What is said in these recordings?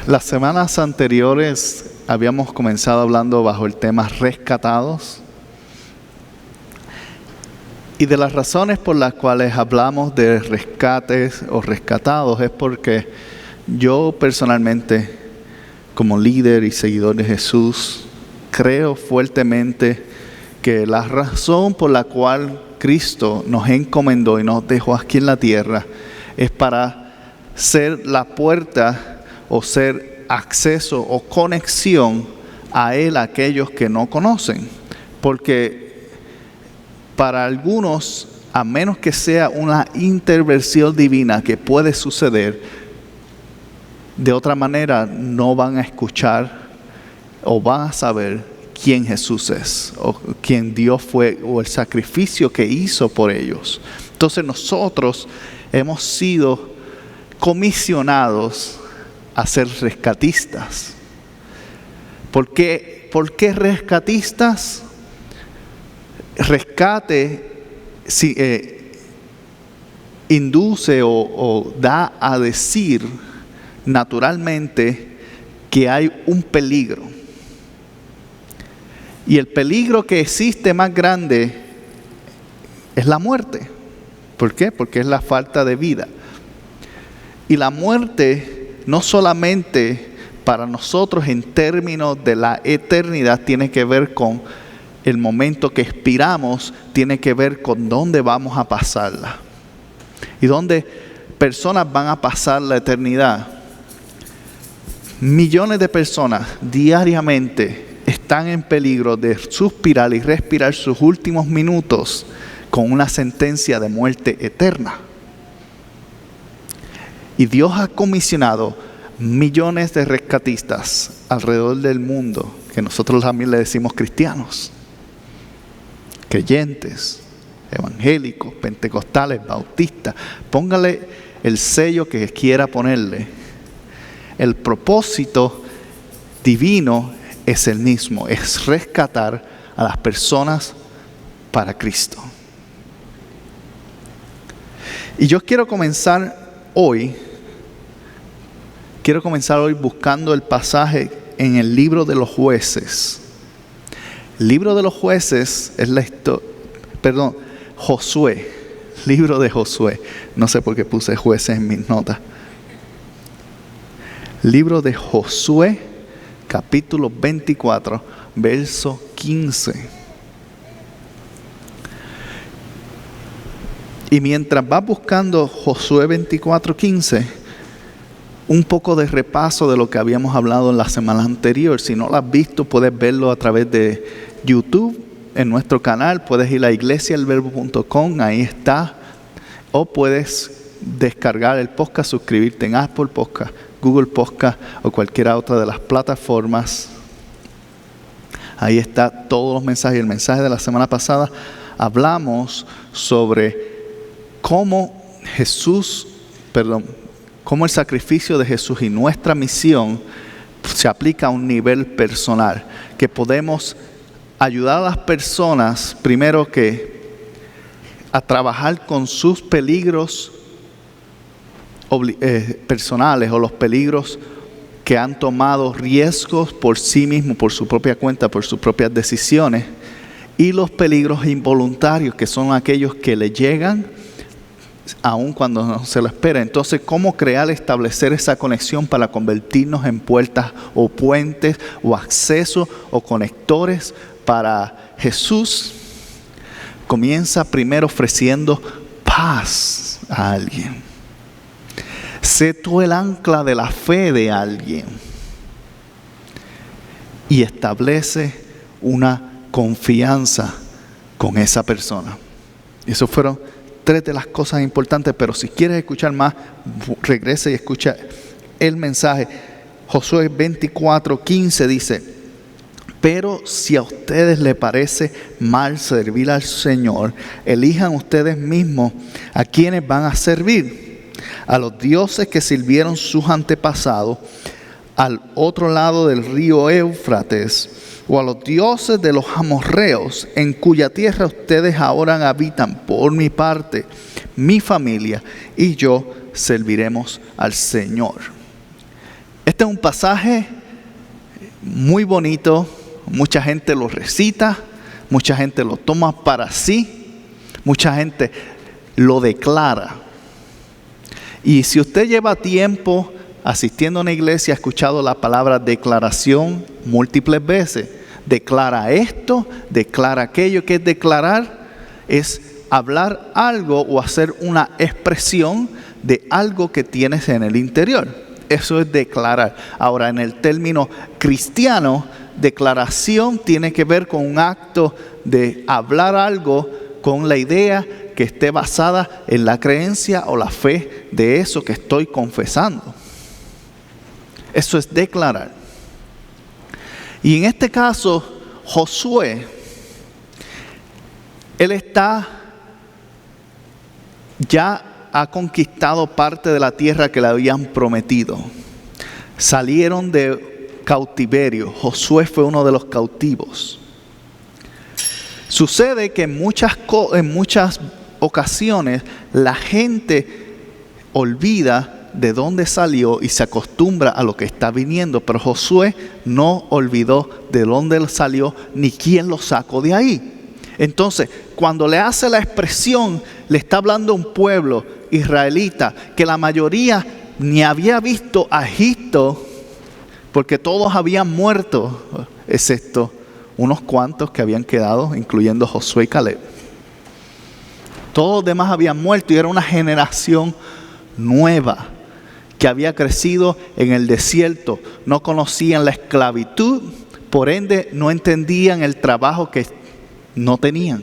Las semanas anteriores habíamos comenzado hablando bajo el tema rescatados. Y de las razones por las cuales hablamos de rescates o rescatados es porque yo personalmente, como líder y seguidor de Jesús, creo fuertemente que la razón por la cual Cristo nos encomendó y nos dejó aquí en la tierra es para ser la puerta o ser acceso o conexión a Él a aquellos que no conocen. Porque para algunos, a menos que sea una intervención divina que puede suceder, de otra manera no van a escuchar o van a saber quién Jesús es, o quién Dios fue, o el sacrificio que hizo por ellos. Entonces nosotros hemos sido comisionados a ser rescatistas. ¿Por qué rescatistas? Rescate induce o da a decir naturalmente que hay un peligro. Y el peligro que existe más grande es la muerte. ¿Por qué? Porque es la falta de vida. Y la muerte no solamente para nosotros en términos de la eternidad tiene que ver con el momento que expiramos, tiene que ver con dónde vamos a pasarla. Y dónde personas van a pasar la eternidad. Millones de personas diariamente están en peligro de suspirar y respirar sus últimos minutos con una sentencia de muerte eterna. Y Dios ha comisionado millones de rescatistas alrededor del mundo, que nosotros también le decimos cristianos, creyentes, evangélicos, pentecostales, bautistas. Póngale el sello que quiera ponerle. El propósito divino es el mismo, es rescatar a las personas para Cristo. Y yo quiero comenzar hoy buscando el pasaje en el libro de los jueces. El libro de los jueces es Josué, libro de Josué. No sé por qué puse jueces en mis notas. Libro de Josué, capítulo 24, verso 15. Y mientras vas buscando Josué 24, 15, un poco de repaso de lo que habíamos hablado en la semana anterior. Si no lo has visto, puedes verlo a través de YouTube, en nuestro canal. Puedes ir a iglesiaelverbo.com, ahí está. O puedes descargar el podcast, suscribirte en Apple Podcast, Google Podcast o cualquiera otra de las plataformas. Ahí está todos los mensajes. El mensaje de la semana pasada hablamos sobre cómo el sacrificio de Jesús y nuestra misión se aplica a un nivel personal, que podemos ayudar a las personas primero a trabajar con sus peligros personales, o los peligros que han tomado riesgos por sí mismos, por su propia cuenta, por sus propias decisiones, y los peligros involuntarios, que son aquellos que le llegan aun cuando no se lo espera. Entonces, ¿cómo establecer esa conexión para convertirnos en puertas o puentes o accesos o conectores para Jesús? Comienza primero ofreciendo paz a alguien. Sé tú el ancla de la fe de alguien y establece una confianza con esa persona. Eso fueron 3 de las cosas importantes, pero si quieres escuchar más, regresa y escucha el mensaje. Josué 24, 15 dice: pero si a ustedes les parece mal servir al Señor, elijan ustedes mismos a quienes van a servir, a los dioses que sirvieron sus antepasados al otro lado del río Éufrates, o a los dioses de los amorreos, en cuya tierra ustedes ahora habitan. Por mi parte, mi familia y yo serviremos al Señor. Este es un pasaje muy bonito, mucha gente lo recita, mucha gente lo toma para sí, mucha gente lo declara. Y si usted lleva tiempo asistiendo a una iglesia, ha escuchado la palabra declaración múltiples veces. Declara esto, declara aquello. ¿Qué es declarar? Es hablar algo o hacer una expresión de algo que tienes en el interior. Eso es declarar. Ahora, en el término cristiano, declaración tiene que ver con un acto de hablar algo con la idea que esté basada en la creencia o la fe de eso que estoy confesando. Eso es declarar. Y en este caso, Josué, él ya ha conquistado parte de la tierra que le habían prometido. Salieron de cautiverio. Josué fue uno de los cautivos. Sucede que en muchas ocasiones la gente olvida de dónde salió y se acostumbra a lo que está viniendo. Pero Josué no olvidó de dónde salió ni quién lo sacó de ahí. Entonces, cuando le hace la expresión, le está hablando a un pueblo israelita que la mayoría ni había visto a Egipto, porque todos habían muerto, excepto unos cuantos que habían quedado, incluyendo Josué y Caleb. Todos los demás habían muerto y era una generación nueva que había crecido en el desierto. No conocían la esclavitud, por ende no entendían el trabajo que no tenían.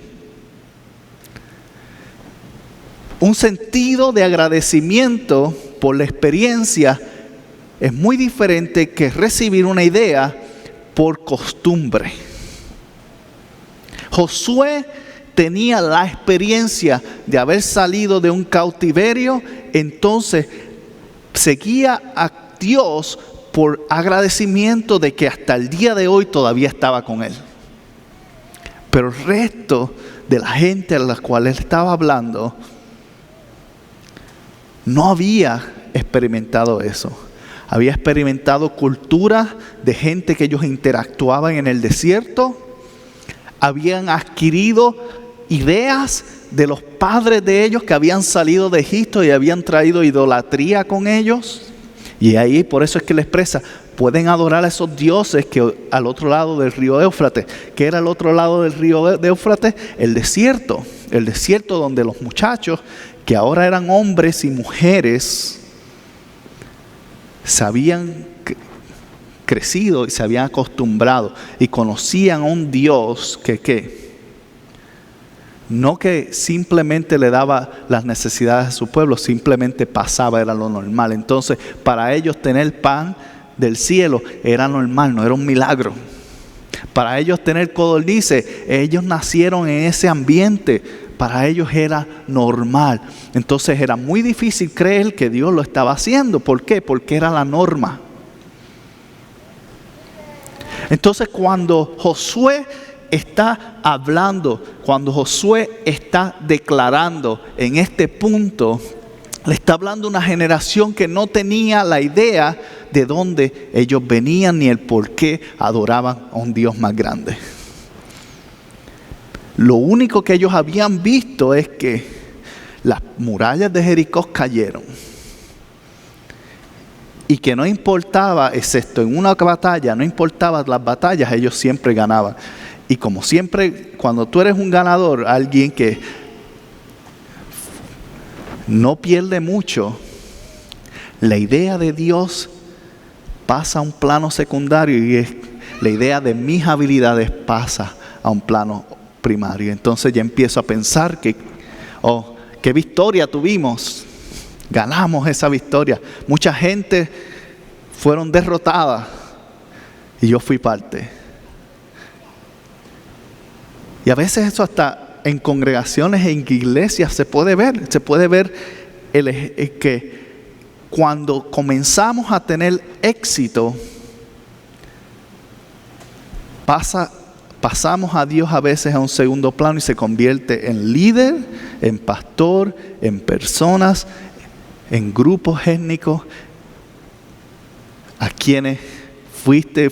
Un sentido de agradecimiento por la experiencia es muy diferente que recibir una idea por costumbre. Josué tenía la experiencia de haber salido de un cautiverio, entonces seguía a Dios por agradecimiento de que hasta el día de hoy todavía estaba con él. Pero el resto de la gente a la cual él estaba hablando no había experimentado eso. Había experimentado culturas de gente que ellos interactuaban en el desierto. Habían adquirido ideas de los padres de ellos que habían salido de Egipto y habían traído idolatría con ellos. Y ahí por eso es que le expresa, pueden adorar a esos dioses que al otro lado del río Éufrates. ¿Qué era el otro lado del río de Éufrates? El desierto donde los muchachos, que ahora eran hombres y mujeres, se habían crecido y se habían acostumbrado y conocían a un Dios que no que simplemente le daba las necesidades a su pueblo, simplemente pasaba, era lo normal. Entonces, para ellos tener pan del cielo era normal, no era un milagro. Para ellos tener codornices, ellos nacieron en ese ambiente, para ellos era normal. Entonces era muy difícil creer que Dios lo estaba haciendo. ¿Por qué? Porque era la norma. Entonces cuando Josué está hablando, cuando Josué está declarando en este punto, le está hablando a una generación que no tenía la idea de dónde ellos venían ni el por qué adoraban a un Dios más grande. Lo único que ellos habían visto es que las murallas de Jericó cayeron. Y que no importaba, excepto en una batalla, no importaba las batallas, ellos siempre ganaban. Y como siempre, cuando tú eres un ganador, alguien que no pierde mucho, la idea de Dios pasa a un plano secundario y la idea de mis habilidades pasa a un plano primario. Entonces ya empiezo a pensar que, qué victoria tuvimos. Ganamos esa victoria. Mucha gente fueron derrotadas y yo fui parte. Y a veces eso hasta en congregaciones, en iglesias se puede ver. Se puede ver que cuando comenzamos a tener éxito, pasamos a Dios a veces a un segundo plano y se convierte en líder, en pastor, en personas, en grupos étnicos. a quienes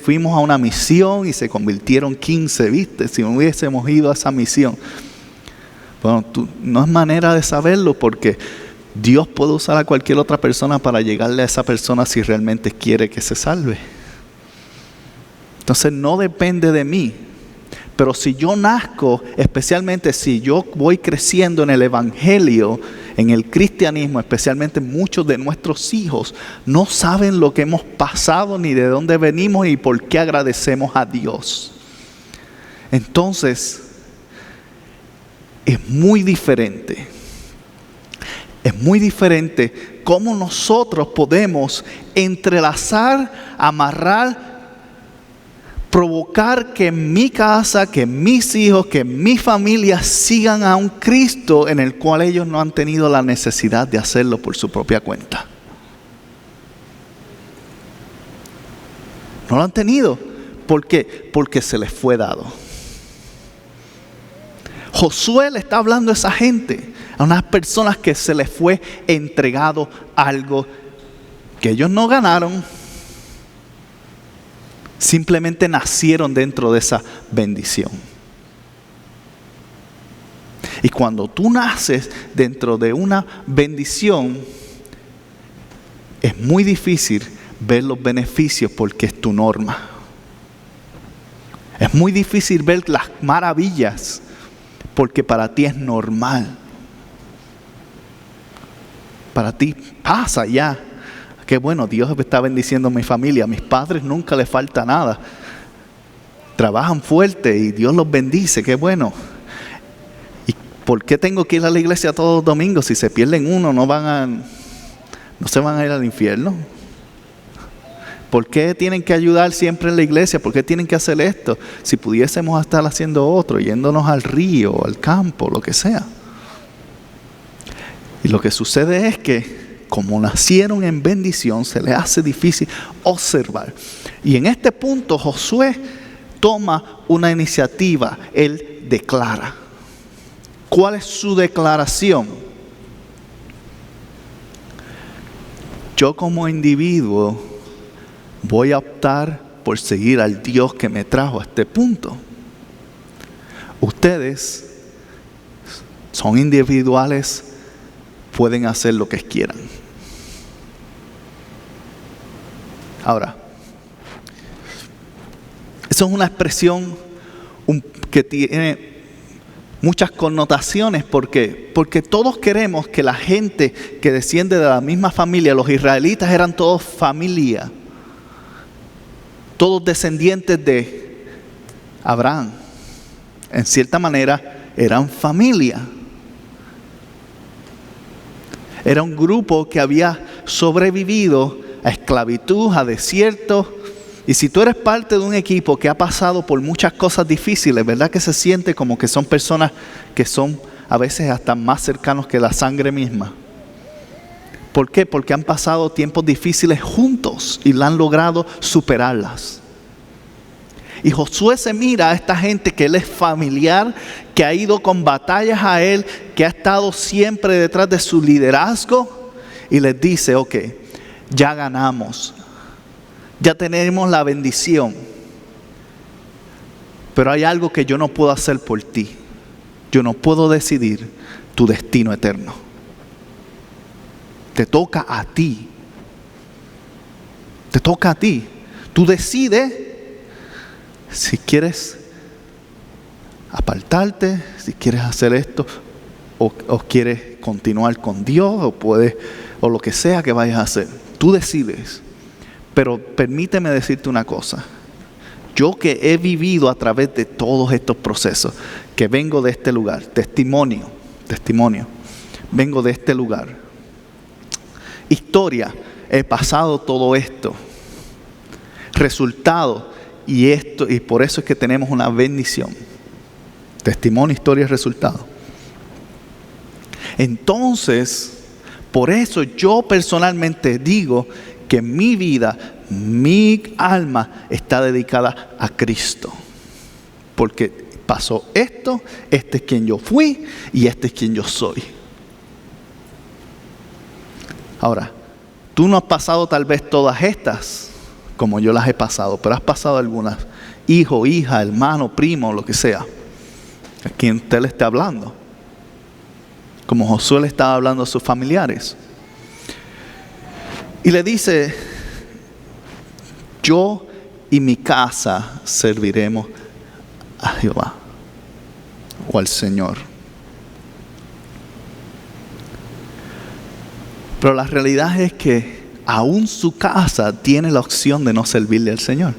fuimos a una misión y se convirtieron 15, ¿viste? Si no hubiésemos ido a esa misión. Bueno, no es manera de saberlo porque Dios puede usar a cualquier otra persona para llegarle a esa persona si realmente quiere que se salve. Entonces no depende de mí. Pero si yo nazco, especialmente si yo voy creciendo en el evangelio, en el cristianismo, especialmente muchos de nuestros hijos no saben lo que hemos pasado, ni de dónde venimos y por qué agradecemos a Dios. Entonces, es muy diferente. Es muy diferente cómo nosotros podemos entrelazar, amarrar, provocar que en mi casa, que mis hijos, que mi familia sigan a un Cristo en el cual ellos no han tenido la necesidad de hacerlo por su propia cuenta. No lo han tenido. ¿Por qué? Porque se les fue dado. Josué le está hablando a esa gente, a unas personas que se les fue entregado algo que ellos no ganaron. Simplemente nacieron dentro de esa bendición. Y cuando tú naces dentro de una bendición, es muy difícil ver los beneficios porque es tu norma. Es muy difícil ver las maravillas porque para ti es normal. Para ti pasa ya. Qué bueno, Dios está bendiciendo a mi familia. A mis padres nunca les falta nada. Trabajan fuerte y Dios los bendice. Qué bueno. ¿Y por qué tengo que ir a la iglesia todos los domingos? Si se pierden uno, no se van a ir al infierno. ¿Por qué tienen que ayudar siempre en la iglesia? ¿Por qué tienen que hacer esto? Si pudiésemos estar haciendo otro, yéndonos al río, al campo, lo que sea. Y lo que sucede es que como nacieron en bendición, se les hace difícil observar. Y en este punto Josué toma una iniciativa. Él declara. ¿Cuál es su declaración? Yo como individuo voy a optar por seguir al Dios que me trajo a este punto. Ustedes son individuales, pueden hacer lo que quieran. Ahora, eso es una expresión que tiene muchas connotaciones porque todos queremos que la gente que desciende de la misma familia, los israelitas eran todos familia, todos descendientes de Abraham, en cierta manera eran familia. Era un grupo que había sobrevivido a esclavitud, a desierto. Y si tú eres parte de un equipo que ha pasado por muchas cosas difíciles, ¿verdad que se siente como que son personas que son a veces hasta más cercanos que la sangre misma? ¿Por qué? Porque han pasado tiempos difíciles juntos y la han logrado superarlas. Y Josué se mira a esta gente que él es familiar, que ha ido con batallas a él, que ha estado siempre detrás de su liderazgo y les dice, ok, ya ganamos, ya tenemos la bendición, pero hay algo que yo no puedo hacer por ti. Yo no puedo decidir tu destino eterno. Te toca a ti. Te toca a ti. Tú decides si quieres apartarte, si quieres hacer esto, o quieres continuar con Dios, o lo que sea que vayas a hacer. Tú decides. Pero permíteme decirte una cosa. Yo que he vivido a través de todos estos procesos, que vengo de este lugar, testimonio, vengo de este lugar. Historia, he pasado todo esto. Resultado, y por eso es que tenemos una bendición. Testimonio, historia, resultado. Entonces, por eso yo personalmente digo que mi vida, mi alma está dedicada a Cristo. Porque pasó esto, este es quien yo fui y este es quien yo soy. Ahora, tú no has pasado tal vez todas estas, como yo las he pasado, pero has pasado algunas. Hijo, hija, hermano, primo, lo que sea. A quien usted le esté hablando. Como Josué le estaba hablando a sus familiares. Y le dice, yo y mi casa serviremos a Jehová o al Señor. Pero la realidad es que aún su casa tiene la opción de no servirle al Señor.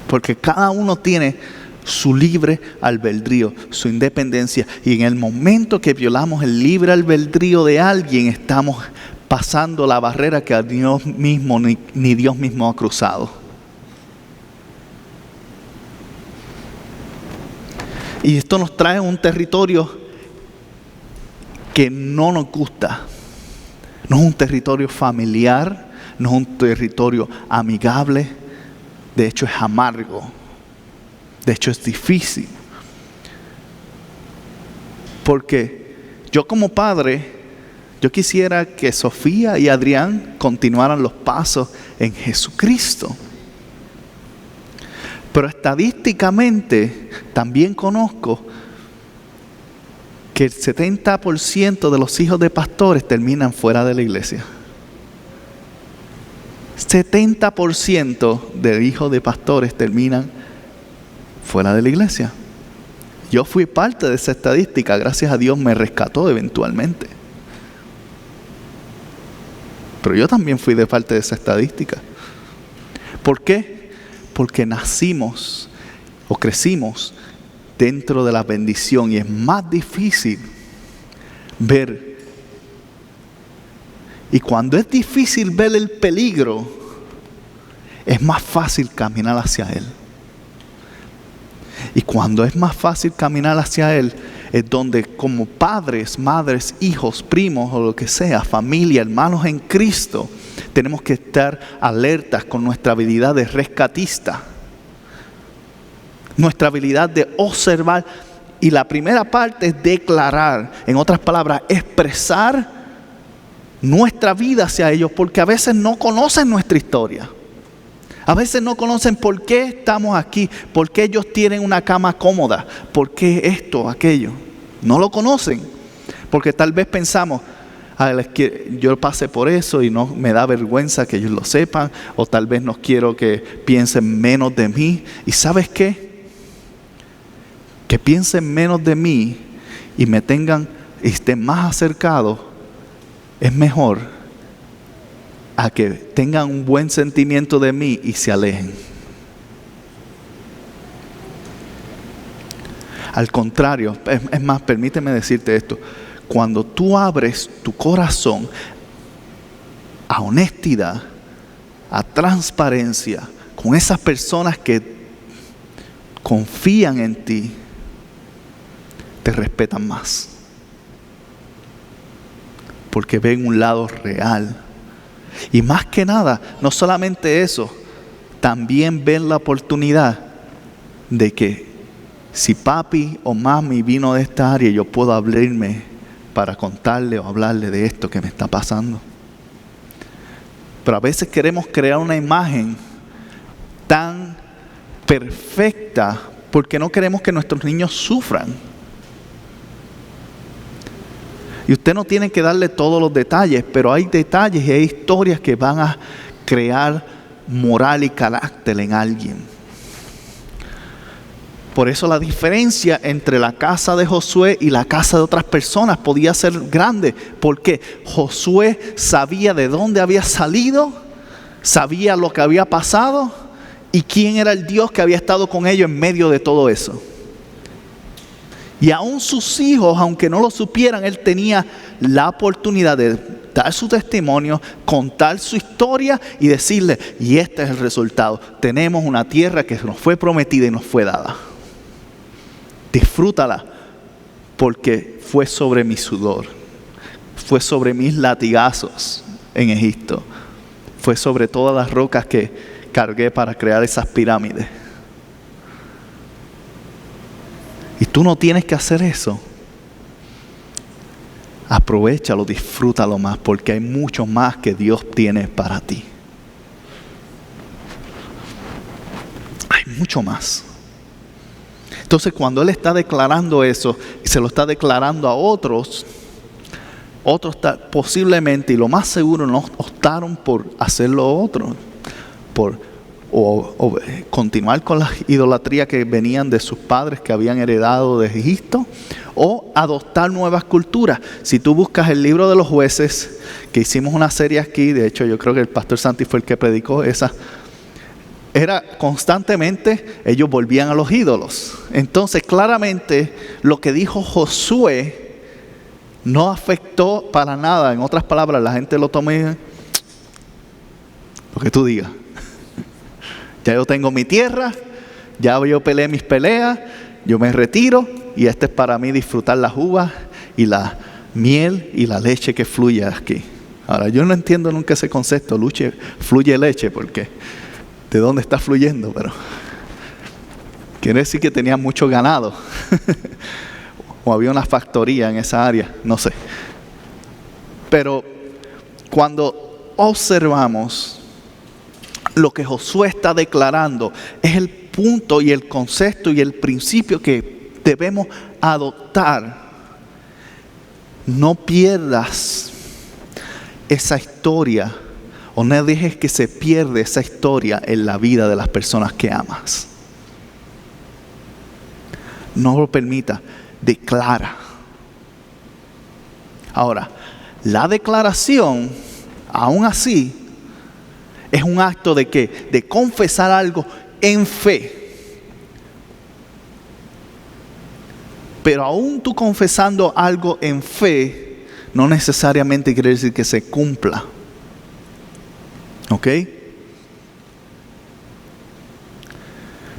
Porque cada uno tiene su libre albedrío, su independencia. Y en el momento que violamos el libre albedrío de alguien, estamos pasando la barrera que a Dios mismo ni Dios mismo ha cruzado. Y esto nos trae a un territorio que no nos gusta. No es un territorio familiar, no es un territorio amigable. De hecho es amargo. De hecho es difícil. Porque yo como padre, yo quisiera que Sofía y Adrián continuaran los pasos en Jesucristo. Pero estadísticamente también conozco que el 70% de los hijos de pastores terminan fuera de la iglesia. 70% de hijos de pastores terminan fuera de la iglesia. Yo fui parte de esa estadística, gracias a Dios me rescató eventualmente. Pero yo también fui de parte de esa estadística. ¿Por qué? Porque nacimos o crecimos dentro de la bendición y es más difícil ver. Y cuando es difícil ver el peligro, es más fácil caminar hacia él. Y cuando es más fácil caminar hacia él, es donde como padres, madres, hijos, primos o lo que sea, familia, hermanos en Cristo, tenemos que estar alertas con nuestra habilidad de rescatista. Nuestra habilidad de observar. Y la primera parte es declarar. En otras palabras, expresar nuestra vida hacia ellos. Porque a veces no conocen nuestra historia. A veces no conocen por qué estamos aquí. Por qué ellos tienen una cama cómoda. Por qué esto, aquello. No lo conocen. Porque tal vez pensamos, yo pasé por eso y no me da vergüenza que ellos lo sepan. O tal vez no quiero que piensen menos de mí. ¿Y sabes qué? Que piensen menos de mí y me tengan y estén más acercados es mejor a que tengan un buen sentimiento de mí y se alejen. Al contrario, es más, permíteme decirte esto. Cuando tú abres tu corazón a honestidad, a transparencia, con esas personas que confían en ti, te respetan más. Porque ven un lado real. Y más que nada, no solamente eso, también ven la oportunidad de que si papi o mami vino de esta área, yo puedo abrirme para contarle o hablarle de esto que me está pasando. Pero a veces queremos crear una imagen tan perfecta porque no queremos que nuestros niños sufran. Y usted no tiene que darle todos los detalles, pero hay detalles y hay historias que van a crear moral y carácter en alguien. Por eso la diferencia entre la casa de Josué y la casa de otras personas podía ser grande. Porque Josué sabía de dónde había salido, sabía lo que había pasado y quién era el Dios que había estado con ellos en medio de todo eso. Y aún sus hijos, aunque no lo supieran, él tenía la oportunidad de dar su testimonio, contar su historia y decirle, y este es el resultado. Tenemos una tierra que nos fue prometida y nos fue dada. Disfrútala, porque fue sobre mi sudor, fue sobre mis latigazos en Egipto, fue sobre todas las rocas que cargué para crear esas pirámides. Y tú no tienes que hacer eso. aprovéchalo, disfrútalo más, porque hay mucho más que Dios tiene para ti. Hay mucho más. Entonces, cuando Él está declarando eso, y se lo está declarando a otros posiblemente, y lo más seguro, no optaron por hacerlo otro, o continuar con la idolatría que venían de sus padres que habían heredado de Egipto, o adoptar nuevas culturas. Si tú buscas el libro de los jueces, que hicimos una serie aquí, de hecho yo creo que el pastor Santi fue el que predicó esa, era constantemente, ellos volvían a los ídolos. Entonces claramente lo que dijo Josué no afectó para nada. En otras palabras, la gente lo tomó y dijo, lo que tú digas. Ya yo tengo mi tierra, ya yo peleé mis peleas, yo me retiro y este es para mí disfrutar las uvas y la miel y la leche que fluye aquí. Ahora, yo no entiendo nunca ese concepto, fluye leche, porque ¿de dónde está fluyendo? Pero quiere decir que tenía mucho ganado o había una factoría en esa área, no sé. Pero cuando observamos lo que Josué está declarando, es el punto y el concepto y el principio que debemos adoptar. No pierdas esa historia, o no dejes que se pierda esa historia en la vida de las personas que amas. No lo permita, declara. Ahora, la declaración, aún así, es un acto de ¿qué? De confesar algo en fe. Pero aún tú confesando algo en fe, no necesariamente quiere decir que se cumpla. ¿Ok?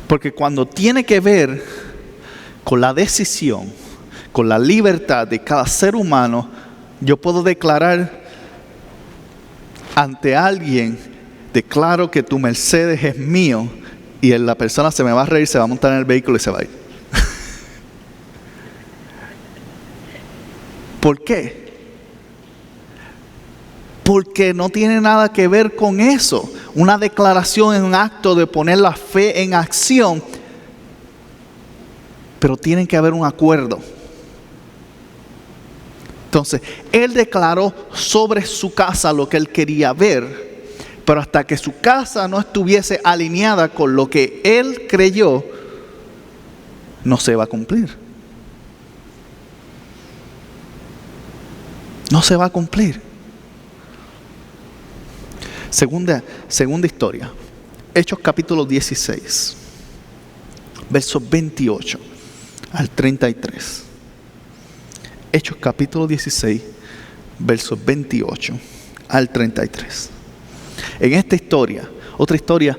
Porque cuando tiene que ver con la decisión, con la libertad de cada ser humano, yo puedo declarar ante alguien, declaro que tu Mercedes es mío, y la persona se me va a reír, se va a montar en el vehículo y se va a ir. ¿Por qué? Porque no tiene nada que ver con eso. Una declaración es un acto de poner la fe en acción, pero tiene que haber un acuerdo. Entonces, él declaró sobre su casa lo que él quería ver, pero hasta que su casa no estuviese alineada con lo que él creyó, no se va a cumplir. No se va a cumplir. Segunda historia. Hechos capítulo 16. Versos 28 al 33. Hechos capítulo 16. Versos 28 al 33. En esta historia, otra historia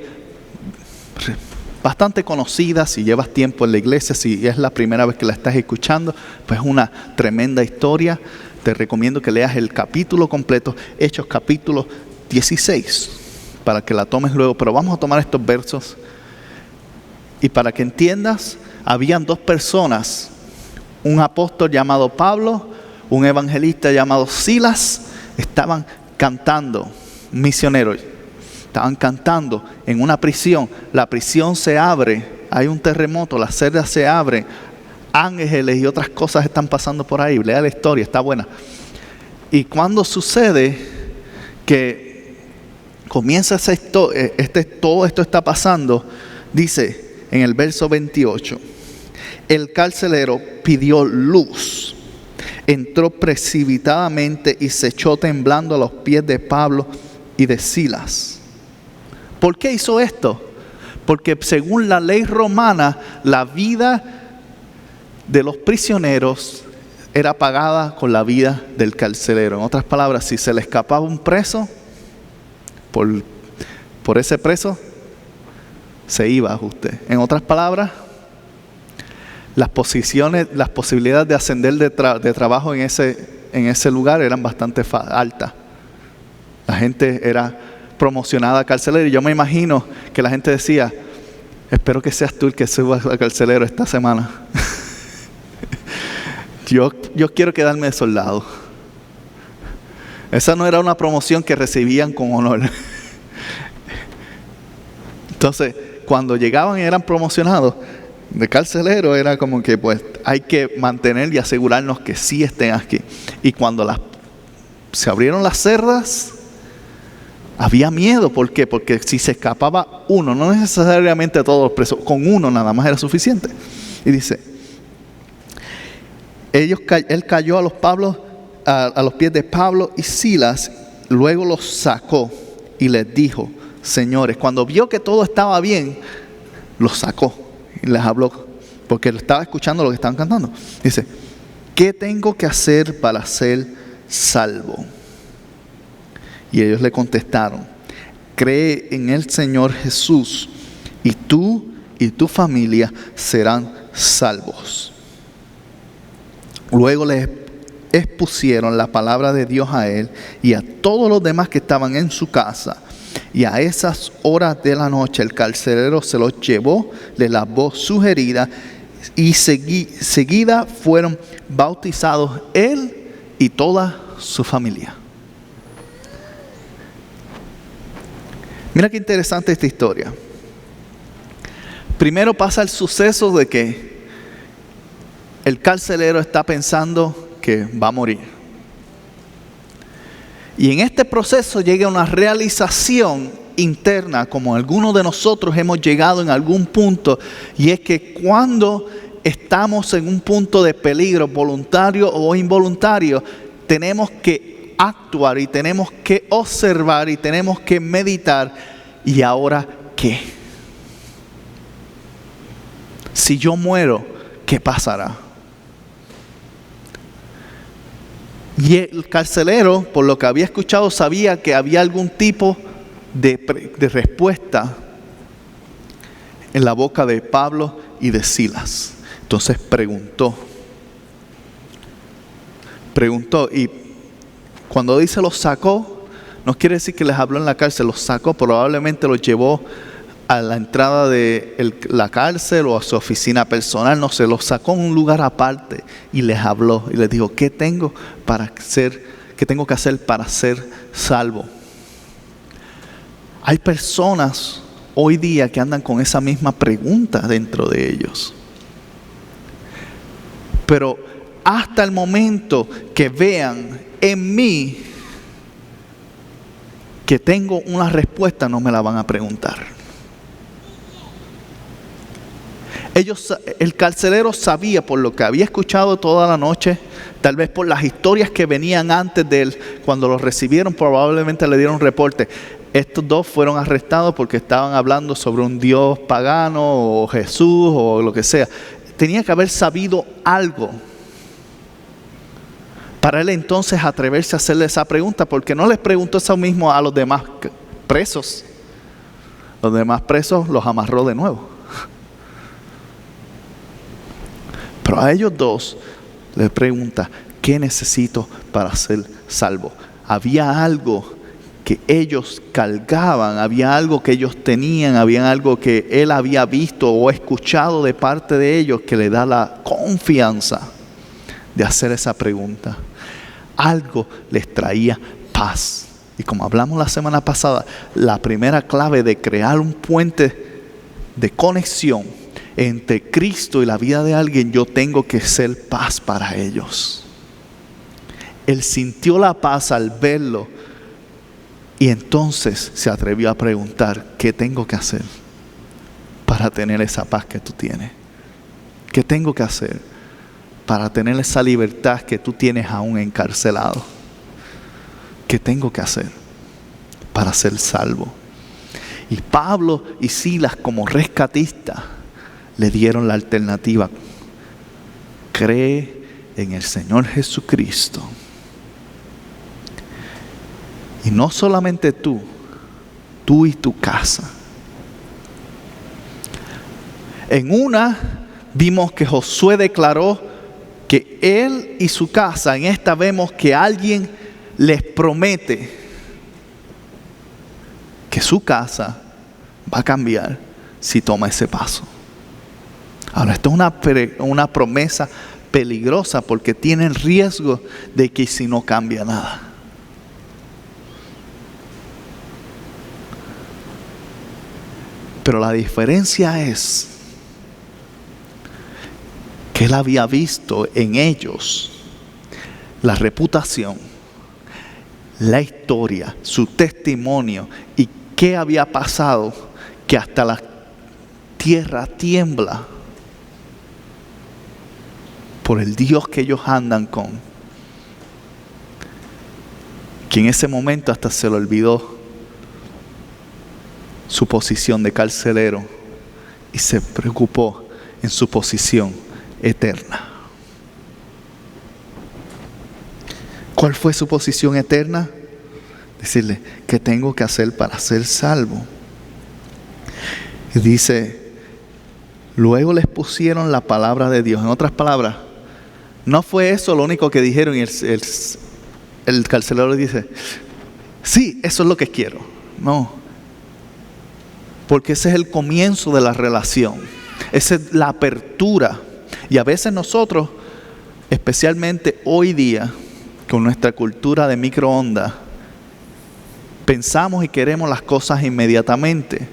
bastante conocida, si llevas tiempo en la iglesia, si es la primera vez que la estás escuchando, pues es una tremenda historia. Te recomiendo que leas el capítulo completo, Hechos capítulo 16, para que la tomes luego. Pero vamos a tomar estos versos y para que entiendas, habían dos personas, un apóstol llamado Pablo, un evangelista llamado Silas, estaban cantando, misioneros, estaban cantando en una prisión. La prisión se abre, hay un terremoto, las celdas se abren, ángeles y otras cosas están pasando por ahí. Lea la historia, está buena. Y cuando sucede que comienza todo esto está pasando, dice en el verso 28, el carcelero pidió luz, entró precipitadamente y se echó temblando a los pies de Pablo y de Silas. ¿Por qué hizo esto? Porque según la ley romana, la vida de los prisioneros era pagada con la vida del carcelero. En otras palabras, si se le escapaba un preso, por ese preso se iba a usted. En otras palabras, las posibilidades de ascender de trabajo en ese lugar eran bastante altas. La gente era promocionada a carcelero, y yo me imagino que la gente decía, espero que seas tú el que suba a carcelero esta semana. Yo quiero quedarme de soldado. Esa no era una promoción que recibían con honor. Entonces, cuando llegaban y eran promocionados de carcelero, era como que pues hay que mantener y asegurarnos que sí estén aquí. Y cuando se abrieron las celdas, había miedo. ¿Por qué? Porque si se escapaba uno, no necesariamente todos los presos, con uno nada más era suficiente. Y dice, él cayó a los pies de Pablo y Silas, luego los sacó y les dijo, señores, cuando vio que todo estaba bien, los sacó y les habló, porque él estaba escuchando lo que estaban cantando. Dice, ¿qué tengo que hacer para ser salvo? Y ellos le contestaron, cree en el Señor Jesús y tú y tu familia serán salvos. Luego les expusieron la palabra de Dios a él y a todos los demás que estaban en su casa. Y a esas horas de la noche el carcelero se los llevó, les lavó sus heridas y seguida fueron bautizados él y toda su familia. Mira qué interesante esta historia. Primero pasa el suceso de que el carcelero está pensando que va a morir. Y en este proceso llega una realización interna, como algunos de nosotros hemos llegado en algún punto, y es que cuando estamos en un punto de peligro, voluntario o involuntario, tenemos que actuar y tenemos que observar y tenemos que meditar. ¿Y ahora qué? Si yo muero, ¿qué pasará? Y el carcelero, por lo que había escuchado, sabía que había algún tipo de respuesta en la boca de Pablo y de Silas. Entonces preguntó, y cuando dice los sacó, no quiere decir que les habló en la cárcel, los sacó, probablemente los llevó a la entrada de la cárcel o a su oficina personal, no sé, los sacó en un lugar aparte y les habló y les dijo, ¿qué tengo que hacer para ser salvo? Hay personas hoy día que andan con esa misma pregunta dentro de ellos. Pero hasta el momento que vean en mí que tengo una respuesta, no me la van a preguntar. El carcelero sabía, por lo que había escuchado toda la noche, tal vez por las historias que venían antes de él, cuando los recibieron probablemente le dieron reporte. Estos dos fueron arrestados porque estaban hablando sobre un Dios pagano o Jesús o lo que sea. Tenía que haber sabido algo para él entonces atreverse a hacerle esa pregunta, porque no les preguntó eso mismo a los demás presos. Los demás presos los amarró de nuevo. Pero a ellos dos les pregunta, ¿qué necesito para ser salvo? Había algo que ellos cargaban, había algo que ellos tenían, había algo que él había visto o escuchado de parte de ellos que le da la confianza de hacer esa pregunta. Algo les traía paz. Y como hablamos la semana pasada, la primera clave de crear un puente de conexión entre Cristo y la vida de alguien, yo tengo que ser paz para ellos. Él sintió la paz al verlo y entonces se atrevió a preguntar, ¿qué tengo que hacer para tener esa paz que tú tienes? ¿Qué tengo que hacer para tener esa libertad que tú tienes aún encarcelado? ¿Qué tengo que hacer para ser salvo? Y Pablo y Silas, como rescatistas, le dieron la alternativa. Cree en el Señor Jesucristo. Y no solamente tú y tu casa. En una vimos que Josué declaró que él y su casa, en esta vemos que alguien les promete que su casa va a cambiar si toma ese paso. Ahora, esto es una promesa peligrosa porque tiene el riesgo de que si no cambia nada. Pero la diferencia es que él había visto en ellos la reputación, la historia, su testimonio y qué había pasado, que hasta la tierra tiembla por el Dios que ellos andan con, que en ese momento hasta se le olvidó su posición de carcelero y se preocupó en su posición eterna. ¿Cuál fue su posición eterna? Decirle, ¿qué tengo que hacer para ser salvo? Y dice, luego les pusieron la palabra de Dios. En otras palabras, no fue eso lo único que dijeron, y el carcelero dice, sí, eso es lo que quiero. No, porque ese es el comienzo de la relación, esa es la apertura. Y a veces nosotros, especialmente hoy día, con nuestra cultura de microondas, pensamos y queremos las cosas inmediatamente.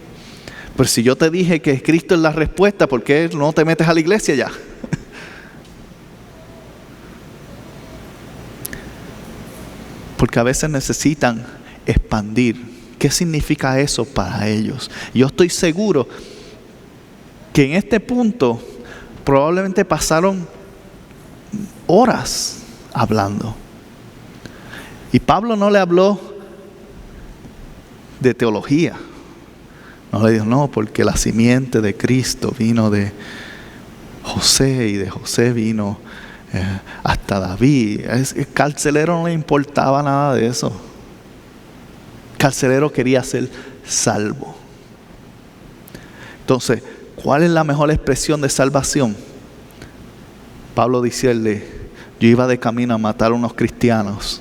Pero si yo te dije que Cristo es la respuesta, ¿por qué no te metes a la iglesia ya? Porque a veces necesitan expandir. ¿Qué significa eso para ellos? Yo estoy seguro que en este punto probablemente pasaron horas hablando. Y Pablo no le habló de teología. No le dijo, no, porque la simiente de Cristo vino de José y de José vino hasta David. El carcelero no le importaba nada de eso. El carcelero quería ser salvo. Entonces, ¿cuál es la mejor expresión de salvación? Pablo decirle, yo iba de camino a matar a unos cristianos,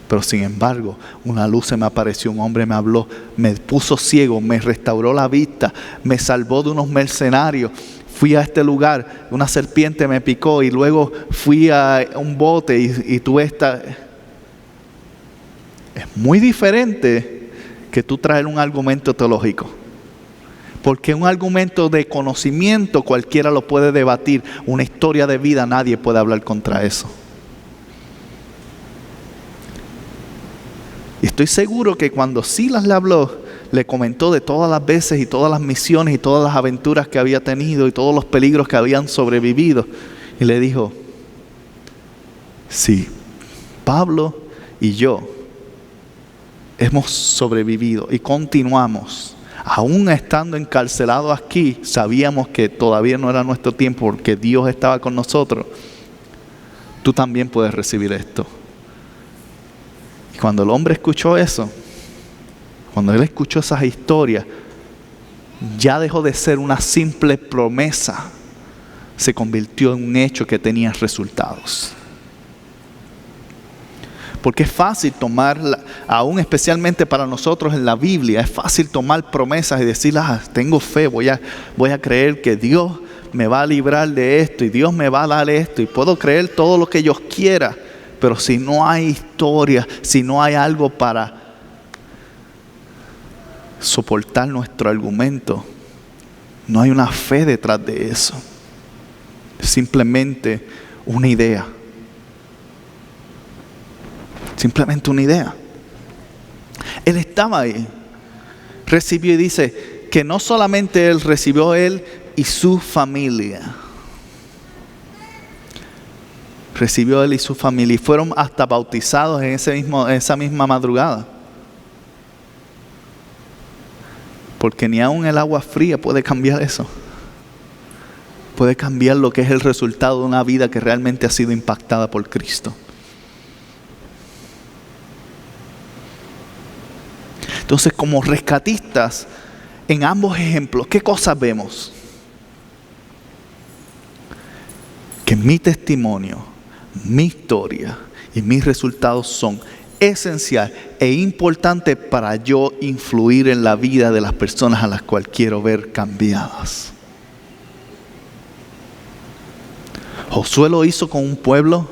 pero sin embargo, una luz se me apareció, un hombre me habló, me puso ciego, me restauró la vista, me salvó de unos mercenarios. Fui a este lugar, una serpiente me picó y luego fui a un bote y tuve esta... Es muy diferente que tú traer un argumento teológico. Porque un argumento de conocimiento cualquiera lo puede debatir. Una historia de vida nadie puede hablar contra eso. Y estoy seguro que cuando Silas le habló, le comentó de todas las veces y todas las misiones y todas las aventuras que había tenido y todos los peligros que habían sobrevivido. Y le dijo, sí, Pablo y yo hemos sobrevivido y continuamos. Aún estando encarcelados aquí, sabíamos que todavía no era nuestro tiempo porque Dios estaba con nosotros. Tú también puedes recibir esto. Y cuando el hombre escuchó eso, cuando él escuchó esas historias, ya dejó de ser una simple promesa, se convirtió en un hecho que tenía resultados. Porque es fácil tomar, aún especialmente para nosotros en la Biblia, es fácil tomar promesas y decir, tengo fe, voy a creer que Dios me va a librar de esto y Dios me va a dar esto y puedo creer todo lo que Dios quiera. Pero si no hay historia, si no hay algo para soportar nuestro argumento, no hay una fe detrás de eso. Es simplemente una idea. Simplemente una idea. Él estaba ahí. Recibió y dice que no solamente él recibió, él y su familia. Recibió él y su familia. Y fueron hasta bautizados en esa misma madrugada. Porque ni aun el agua fría puede cambiar eso. Puede cambiar lo que es el resultado de una vida que realmente ha sido impactada por Cristo. Entonces, como rescatistas, en ambos ejemplos, ¿qué cosas vemos? Que mi testimonio, mi historia y mis resultados son esencial e importante para yo influir en la vida de las personas a las cuales quiero ver cambiadas. Josué lo hizo con un pueblo.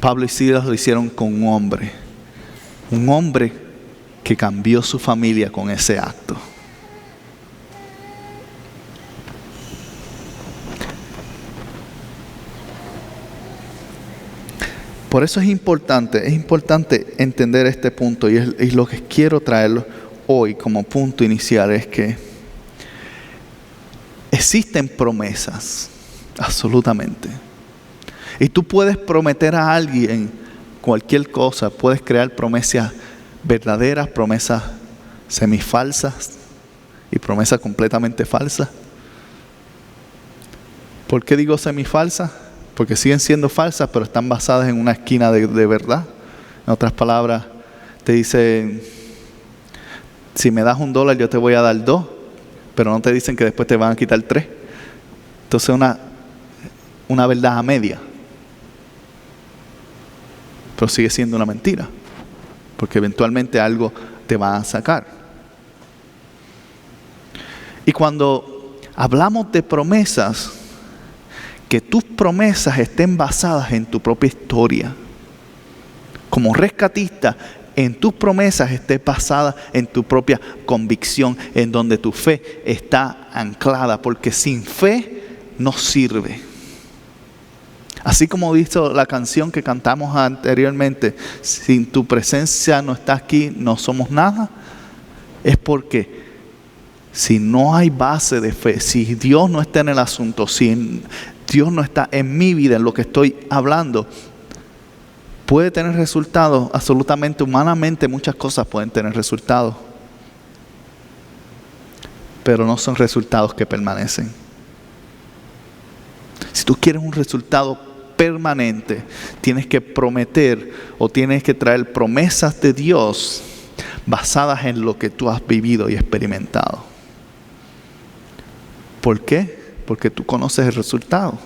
Pablo y Silas lo hicieron con un hombre. Un hombre que cambió su familia con ese acto. Por eso es importante entender este punto, y lo que quiero traerlo hoy como punto inicial es que existen promesas, absolutamente. Y tú puedes prometer a alguien cualquier cosa, puedes crear promesas verdaderas, promesas semifalsas y promesas completamente falsas. ¿Por qué digo semifalsas? Porque siguen siendo falsas, pero están basadas en una esquina de verdad. En otras palabras, te dicen, si me das $1, yo te voy a dar 2, pero no te dicen que después te van a quitar 3. Entonces una verdad a media. Pero sigue siendo una mentira, porque eventualmente algo te va a sacar. Y cuando hablamos de promesas, que tus promesas estén basadas en tu propia historia. Como rescatista, en tus promesas estés basada en tu propia convicción, en donde tu fe está anclada, porque sin fe no sirve. Así como dijo la canción que cantamos anteriormente, sin tu presencia no está aquí, no somos nada, es porque si no hay base de fe, si Dios no está en el asunto, si Dios no está en mi vida, en lo que estoy hablando, puede tener resultados, absolutamente, humanamente muchas cosas pueden tener resultados, pero no son resultados que permanecen. Si tú quieres un resultado permanente, tienes que prometer o tienes que traer promesas de Dios basadas en lo que tú has vivido y experimentado. ¿Por qué? Porque tú conoces el resultado.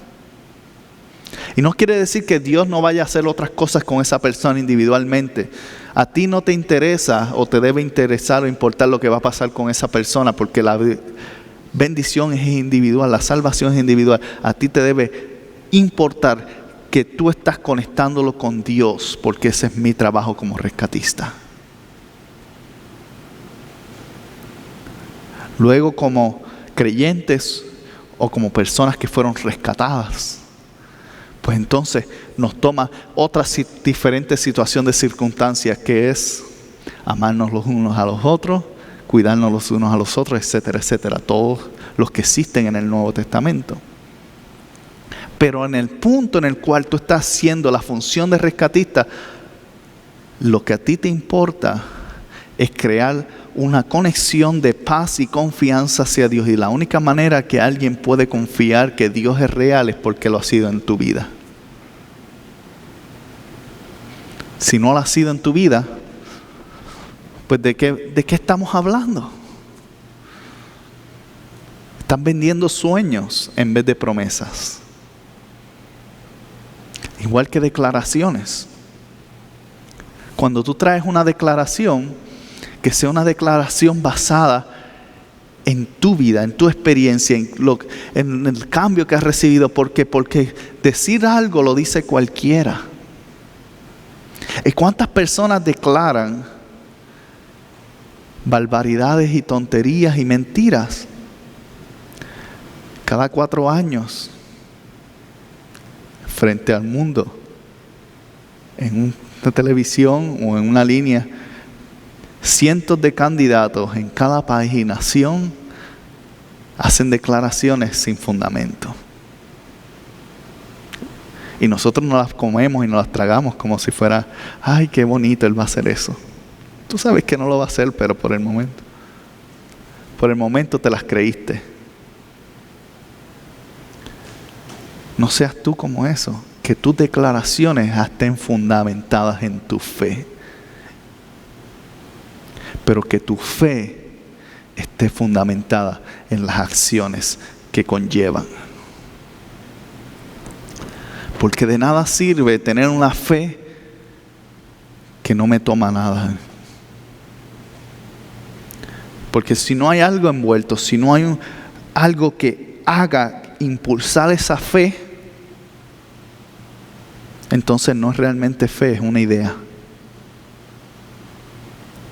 Y no quiere decir que Dios no vaya a hacer otras cosas con esa persona individualmente. A ti no te interesa o te debe interesar o importar lo que va a pasar con esa persona, porque la bendición es individual, la salvación es individual. A ti te debe importar que tú estás conectándolo con Dios, porque ese es mi trabajo como rescatista. Luego, como creyentes o como personas que fueron rescatadas, pues entonces nos toma otra diferente situación de circunstancias, que es amarnos los unos a los otros, cuidarnos los unos a los otros, etcétera, etcétera, todos los que existen en el Nuevo Testamento. Pero en el punto en el cual tú estás haciendo la función de rescatista, lo que a ti te importa es crear una conexión de paz y confianza hacia Dios. Y la única manera que alguien puede confiar que Dios es real es porque lo ha sido en tu vida. Si no lo ha sido en tu vida, pues ¿de qué estamos hablando? Están vendiendo sueños en vez de promesas. Igual que declaraciones. Cuando tú traes una declaración, que sea una declaración basada en tu vida, en tu experiencia, en el cambio que has recibido. Porque decir algo lo dice cualquiera. ¿Y cuántas personas declaran barbaridades y tonterías y mentiras cada 4 años frente al mundo, en una televisión o en una línea? Cientos de candidatos en cada país y nación hacen declaraciones sin fundamento. Y nosotros nos las comemos y nos las tragamos como si fuera, ay, qué bonito, él va a hacer eso. Tú sabes que no lo va a hacer, pero por el momento te las creíste. No seas tú como eso, que tus declaraciones estén fundamentadas en tu fe. Pero que tu fe esté fundamentada en las acciones que conllevan. Porque de nada sirve tener una fe que no me toma nada. Porque si no hay algo envuelto, si no hay algo que haga impulsar esa fe, entonces no es realmente fe, es una idea.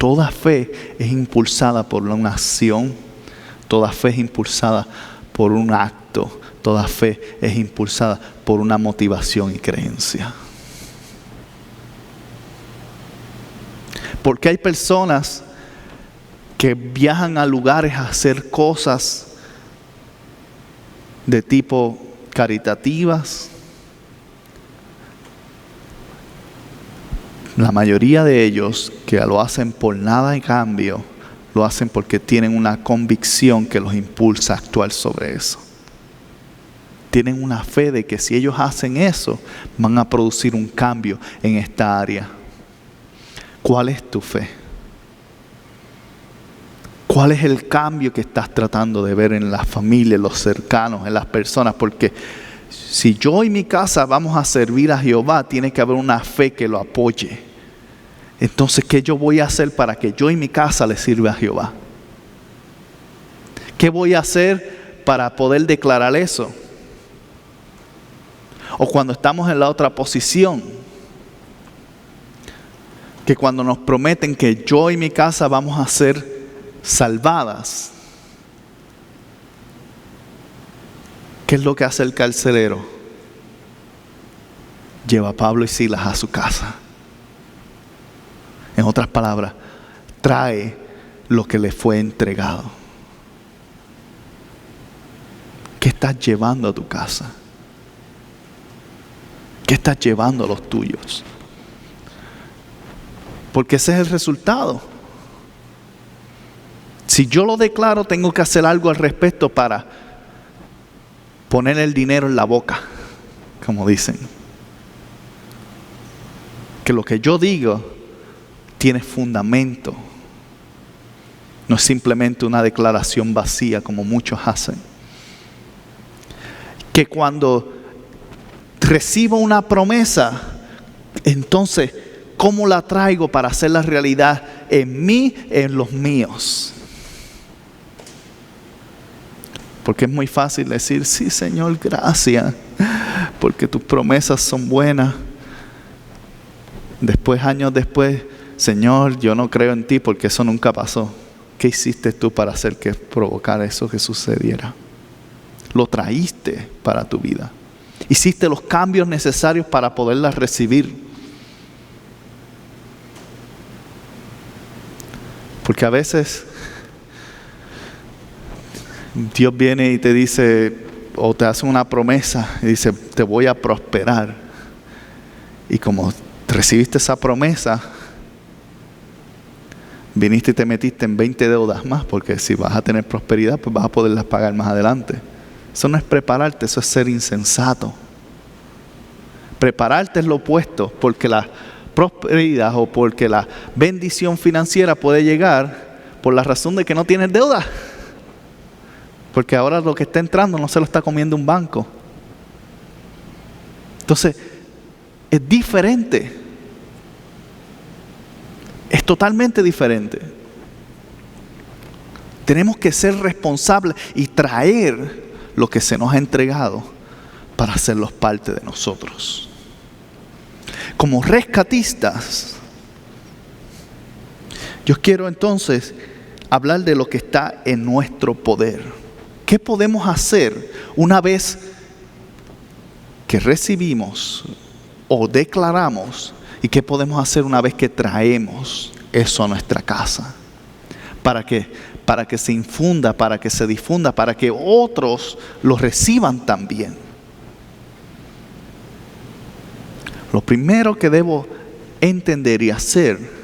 toda fe es impulsada por una acción, toda fe es impulsada por un acto, toda fe es impulsada por una motivación y creencia. Porque hay personas que viajan a lugares a hacer cosas de tipo caritativas. La mayoría de ellos que lo hacen por nada en cambio, lo hacen porque tienen una convicción que los impulsa a actuar sobre eso. Tienen una fe de que si ellos hacen eso, van a producir un cambio en esta área. ¿Cuál es tu fe? ¿Cuál es el cambio que estás tratando de ver en la familia, en los cercanos, en las personas? Porque si yo y mi casa vamos a servir a Jehová, tiene que haber una fe que lo apoye. Entonces, ¿qué yo voy a hacer para que yo y mi casa le sirva a Jehová? ¿Qué voy a hacer para poder declarar eso? O cuando estamos en la otra posición, que cuando nos prometen que yo y mi casa vamos a ser salvadas, ¿qué es lo que hace el carcelero? Lleva a Pablo y Silas a su casa. En otras palabras, trae lo que le fue entregado. ¿Qué estás llevando a tu casa? ¿Qué estás llevando a los tuyos? Porque ese es el resultado. Si yo lo declaro, tengo que hacer algo al respecto para poner el dinero en la boca, como dicen. Que lo que yo digo tiene fundamento. No es simplemente una declaración vacía como muchos hacen. Que cuando recibo una promesa, entonces, ¿cómo la traigo para hacerla realidad en mí, en los míos? Porque es muy fácil decir, sí, Señor, gracias, porque tus promesas son buenas. Después, años después, Señor, yo no creo en ti porque eso nunca pasó. ¿Qué hiciste tú para hacer que provocara eso que sucediera? Lo traíste para tu vida. Hiciste los cambios necesarios para poderlas recibir. Porque a veces Dios viene y te dice, o te hace una promesa y dice, te voy a prosperar. Y como recibiste esa promesa, viniste y te metiste en 20 deudas más, porque si vas a tener prosperidad, pues vas a poderlas pagar más adelante. Eso no es prepararte, eso es ser insensato. Prepararte es lo opuesto, porque la prosperidad o porque la bendición financiera puede llegar por la razón de que no tienes deuda. Porque ahora lo que está entrando no se lo está comiendo un banco. Entonces, es diferente. Es totalmente diferente. Tenemos que ser responsables y traer lo que se nos ha entregado para hacerlos parte de nosotros. Como rescatistas, yo quiero entonces hablar de lo que está en nuestro poder. ¿Qué podemos hacer una vez que recibimos o declaramos? ¿Y qué podemos hacer una vez que traemos eso a nuestra casa? Para que se infunda, para que se difunda, para que otros lo reciban también. Lo primero que debo entender y hacer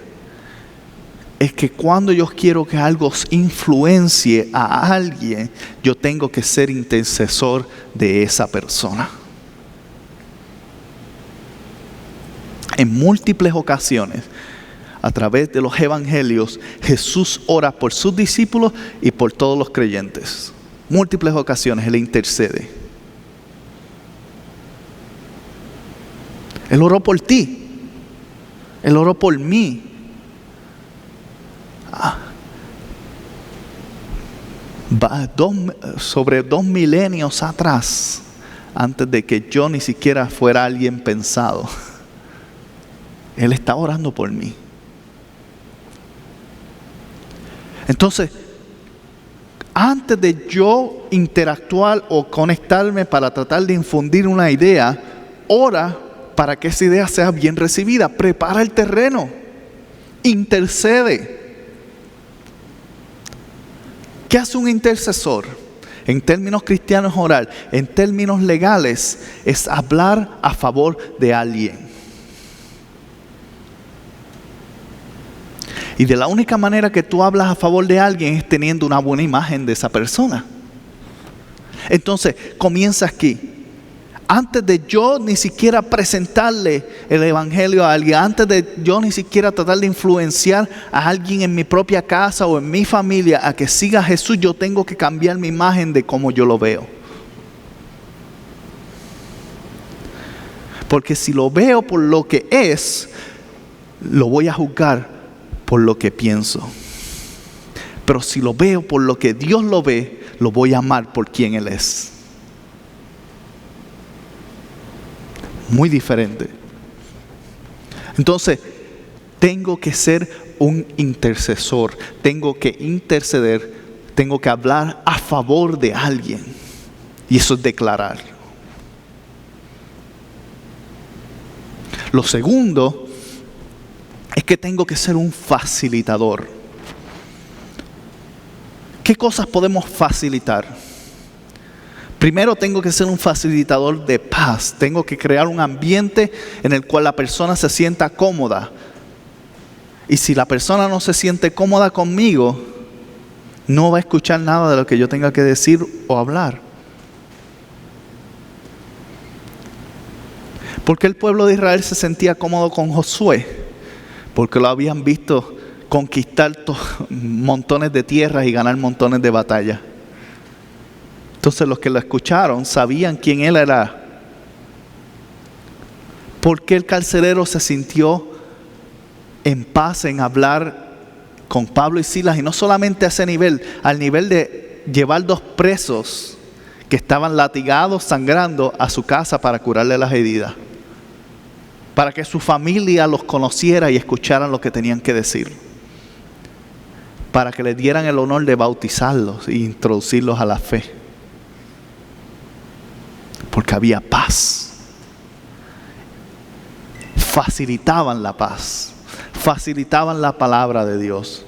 es que cuando yo quiero que algo influencie a alguien, yo tengo que ser intercesor de esa persona. En múltiples ocasiones, a través de los evangelios, Jesús ora por sus discípulos y por todos los creyentes. Múltiples ocasiones Él intercede. Él oró por ti. Él oró por mí. Sobre 2 milenios atrás, antes de que yo ni siquiera fuera alguien pensado, Él está orando por mí. Entonces, antes de yo interactuar o conectarme para tratar de infundir una idea, ora para que esa idea sea bien recibida. Prepara el terreno. Intercede. ¿Qué hace un intercesor? En términos cristianos, orar. En términos legales, es hablar a favor de alguien. Y de la única manera que tú hablas a favor de alguien es teniendo una buena imagen de esa persona. Entonces, comienza aquí. Antes de yo ni siquiera presentarle el evangelio a alguien, antes de yo ni siquiera tratar de influenciar a alguien en mi propia casa o en mi familia a que siga a Jesús, yo tengo que cambiar mi imagen de cómo yo lo veo. Porque si lo veo por lo que es, lo voy a juzgar por lo que pienso. Pero si lo veo por lo que Dios lo ve, lo voy a amar por quien Él es. Muy diferente. Entonces, tengo que ser un intercesor. Tengo que interceder. Tengo que hablar a favor de alguien. Y eso es declarar. Lo segundo es que tengo que ser un facilitador. ¿Qué cosas podemos facilitar? Primero tengo que ser un facilitador de paz. Tengo que crear un ambiente en el cual la persona se sienta cómoda. Y si la persona no se siente cómoda conmigo, no va a escuchar nada de lo que yo tenga que decir o hablar. ¿Por qué el pueblo de Israel se sentía cómodo con Josué? Porque lo habían visto conquistar montones de tierras y ganar montones de batallas. Entonces los que lo escucharon sabían quién él era. ¿Por qué el carcelero se sintió en paz en hablar con Pablo y Silas? Y no solamente a ese nivel, al nivel de llevar 2 presos que estaban latigados, sangrando, a su casa para curarle las heridas. Para que su familia los conociera y escucharan lo que tenían que decir. Para que le dieran el honor de bautizarlos e introducirlos a la fe. Porque había paz. Facilitaban la paz. Facilitaban la palabra de Dios.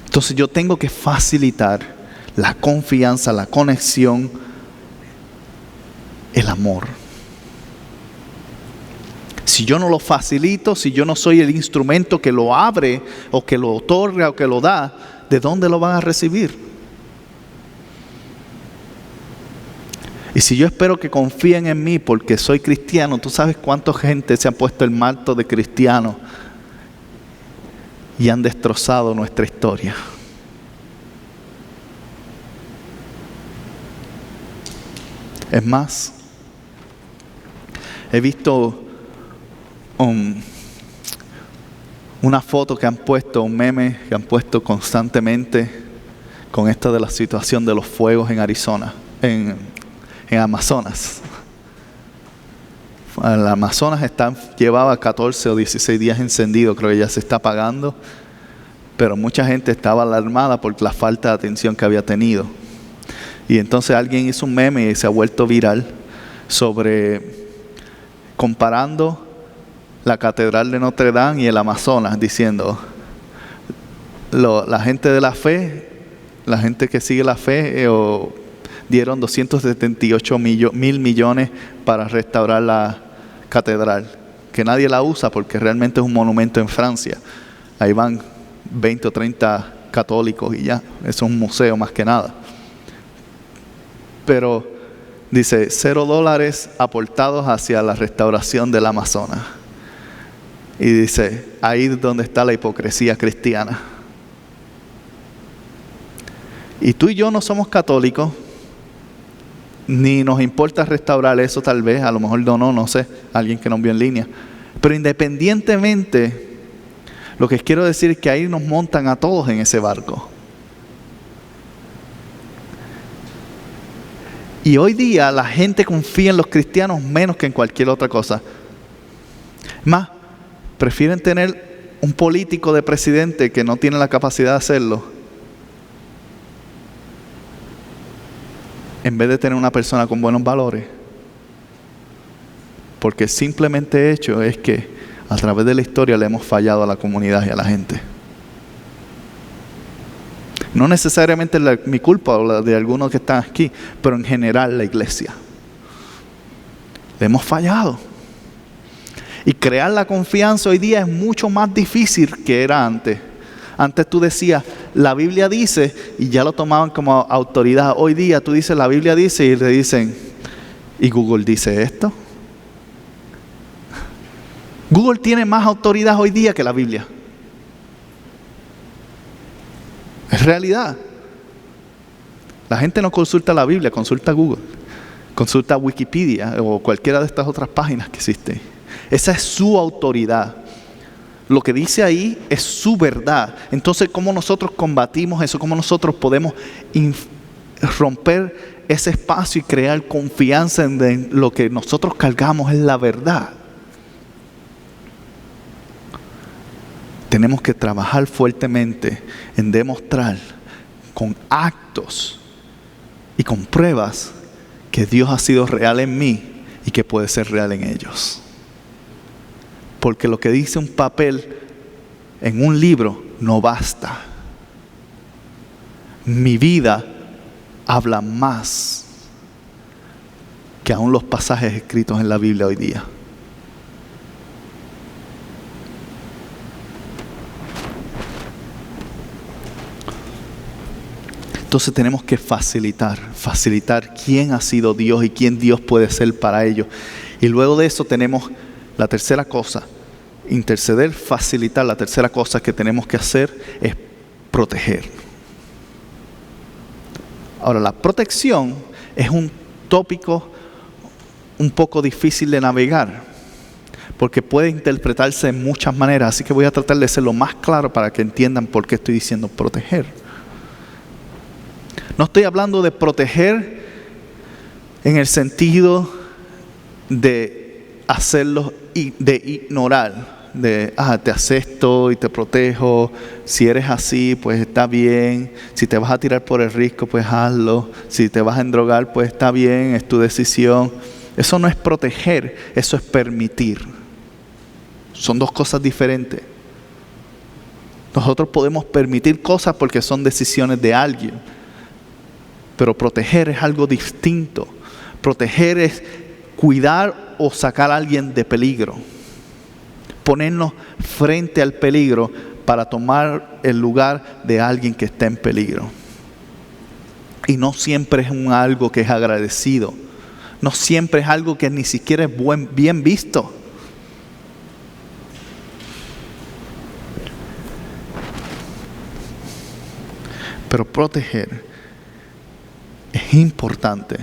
Entonces yo tengo que facilitar la confianza, la conexión, el amor. Si yo no lo facilito, si yo no soy el instrumento que lo abre o que lo otorga o que lo da, ¿de dónde lo van a recibir? Y si yo espero que confíen en mí porque soy cristiano, ¿tú sabes cuánta gente se ha puesto el manto de cristiano y han destrozado nuestra historia? Es más, he visto una foto que han puesto, un meme que han puesto constantemente con esta de la situación de los fuegos en Arizona, en Amazonas. El Amazonas llevaba 14 o 16 días encendido, creo que ya se está apagando, pero mucha gente estaba alarmada por la falta de atención que había tenido. Y entonces alguien hizo un meme y se ha vuelto viral sobre comparando la Catedral de Notre Dame y el Amazonas, diciendo la gente de la fe, la gente que sigue la fe, dieron 278 mil millones para restaurar la catedral, que nadie la usa porque realmente es un monumento en Francia. Ahí van 20 o 30 católicos y ya, es un museo más que nada. Pero dice, $0 aportados hacia la restauración del Amazonas. Y dice, ahí es donde está la hipocresía cristiana. Y tú y yo no somos católicos, ni nos importa restaurar eso tal vez, a lo mejor no sé, alguien que nos vio en línea. Pero independientemente, lo que quiero decir es que ahí nos montan a todos en ese barco. Y hoy día la gente confía en los cristianos menos que en cualquier otra cosa. Más, prefieren tener un político de presidente que no tiene la capacidad de hacerlo, en vez de tener una persona con buenos valores. Porque simplemente hecho es que a través de la historia le hemos fallado a la comunidad y a la gente. No necesariamente mi culpa o la de algunos que están aquí, pero en general la iglesia. Le hemos fallado. Y crear la confianza hoy día es mucho más difícil que era antes. Antes tú decías, la Biblia dice, y ya lo tomaban como autoridad. Hoy día tú dices, la Biblia dice, y le dicen, ¿y Google dice esto? Google tiene más autoridad hoy día que la Biblia. Es realidad. La gente no consulta la Biblia, consulta Google, consulta Wikipedia o cualquiera de estas otras páginas que existen. Esa es su autoridad. Lo que dice ahí es su verdad. Entonces, ¿cómo nosotros combatimos eso? ¿Cómo nosotros podemos romper ese espacio y crear confianza en lo que nosotros cargamos es la verdad? Tenemos que trabajar fuertemente en demostrar con actos y con pruebas que Dios ha sido real en mí y que puede ser real en ellos. Porque lo que dice un papel en un libro no basta. Mi vida habla más que aún los pasajes escritos en la Biblia hoy día. Entonces tenemos que facilitar quién ha sido Dios y quién Dios puede ser para ellos. Y luego de eso tenemos la tercera cosa, interceder, facilitar. La tercera cosa que tenemos que hacer es proteger. Ahora, la protección es un tópico un poco difícil de navegar, porque puede interpretarse de muchas maneras, así que voy a tratar de ser lo más claro para que entiendan por qué estoy diciendo proteger. No estoy hablando de proteger en el sentido de hacerlo y de ignorar, de te acepto y te protejo, si eres así pues está bien, si te vas a tirar por el risco pues hazlo, si te vas a endrogar pues está bien, es tu decisión. Eso no es proteger, eso es permitir. Son dos cosas diferentes. Nosotros podemos permitir cosas porque son decisiones de alguien, pero proteger es algo distinto. Proteger es cuidar o sacar a alguien de peligro. Ponernos frente al peligro para tomar el lugar de alguien que está en peligro. Y no siempre es algo que es agradecido. No siempre es algo que ni siquiera es bien visto. Pero proteger es importante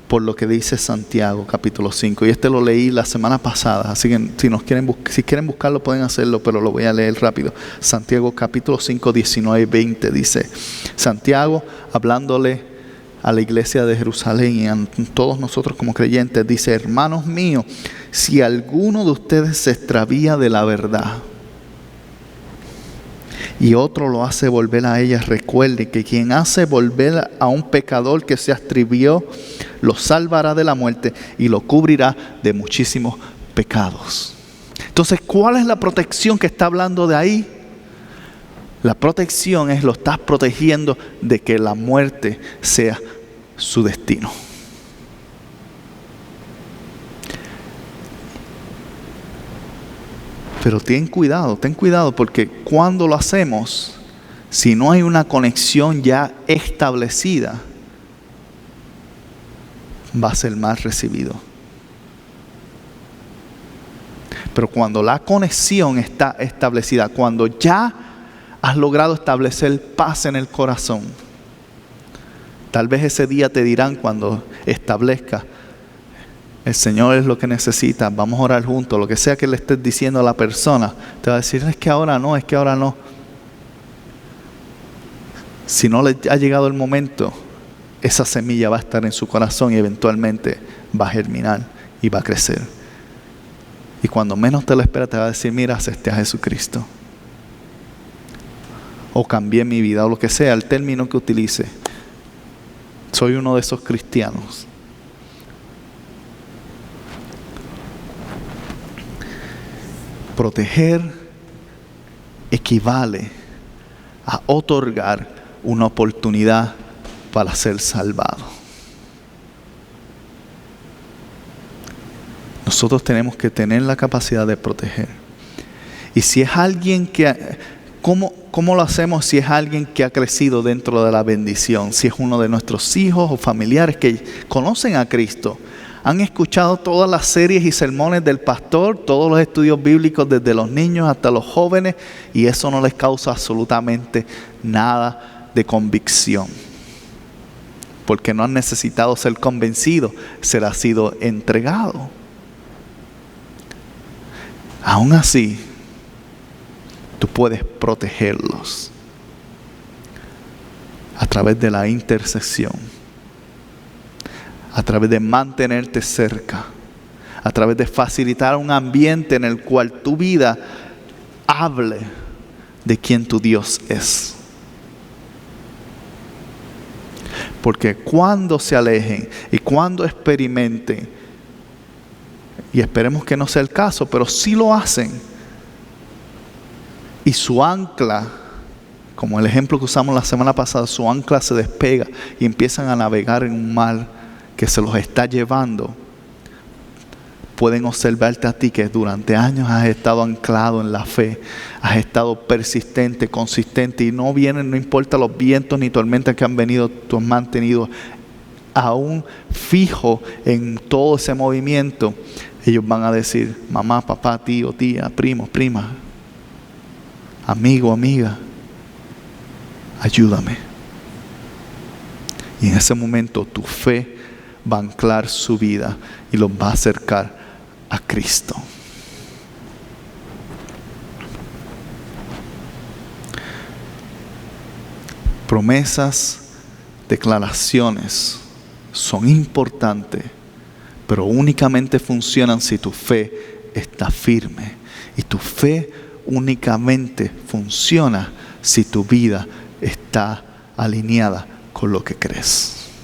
por lo que dice Santiago capítulo 5. Y lo leí la semana pasada, así que si quieren buscarlo pueden hacerlo, pero lo voy a leer rápido. Santiago capítulo 5, 19 y 20 dice, Santiago hablándole a la iglesia de Jerusalén y a todos nosotros como creyentes, dice, hermanos míos, si alguno de ustedes se extravía de la verdad y otro lo hace volver a ella, recuerde que quien hace volver a un pecador que se extravió, lo salvará de la muerte y lo cubrirá de muchísimos pecados. Entonces, ¿cuál es la protección que está hablando de ahí? La protección es, lo estás protegiendo de que la muerte sea su destino. Pero ten cuidado porque cuando lo hacemos, si no hay una conexión ya establecida, va a ser mal recibido. Pero cuando la conexión está establecida, cuando ya has logrado establecer paz en el corazón, tal vez ese día te dirán cuando establezca, el Señor es lo que necesita, vamos a orar juntos, lo que sea que le estés diciendo a la persona, te va a decir, es que ahora no. Si no le ha llegado el momento, esa semilla va a estar en su corazón y eventualmente va a germinar y va a crecer. Y cuando menos te lo esperas te va a decir, mira, acepté a Jesucristo. o cambié mi vida, o lo que sea, el término que utilice. Soy uno de esos cristianos. Proteger equivale a otorgar una oportunidad para ser salvado. Nosotros tenemos que tener la capacidad de proteger. Y si es alguien que... ¿Cómo lo hacemos si es alguien que ha crecido dentro de la bendición? Si es uno de nuestros hijos o familiares que conocen a Cristo. Han escuchado todas las series y sermones del pastor, todos los estudios bíblicos desde los niños hasta los jóvenes, y eso no les causa absolutamente nada de convicción. Porque no han necesitado ser convencidos, se les ha sido entregado. Aún así, tú puedes protegerlos a través de la intercesión, a través de mantenerte cerca, a través de facilitar un ambiente en el cual tu vida hable de quién tu Dios es. Porque cuando se alejen y cuando experimenten, y esperemos que no sea el caso, pero si lo hacen, y su ancla, como el ejemplo que usamos la semana pasada, su ancla se despega y empiezan a navegar en un mar que se los está llevando, pueden observarte a ti que durante años has estado anclado en la fe, has estado persistente, consistente, y no importa los vientos ni tormentas que han venido, tú has mantenido aún fijo en todo ese movimiento. Ellos van a decir: mamá, papá, tío, tía, primo, prima, amigo, amiga, ayúdame. Y en ese momento tu fe va a anclar su vida y los va a acercar a Cristo. Promesas, declaraciones son importantes, pero únicamente funcionan si tu fe está firme. Y tu fe únicamente funciona si tu vida está alineada con lo que crees.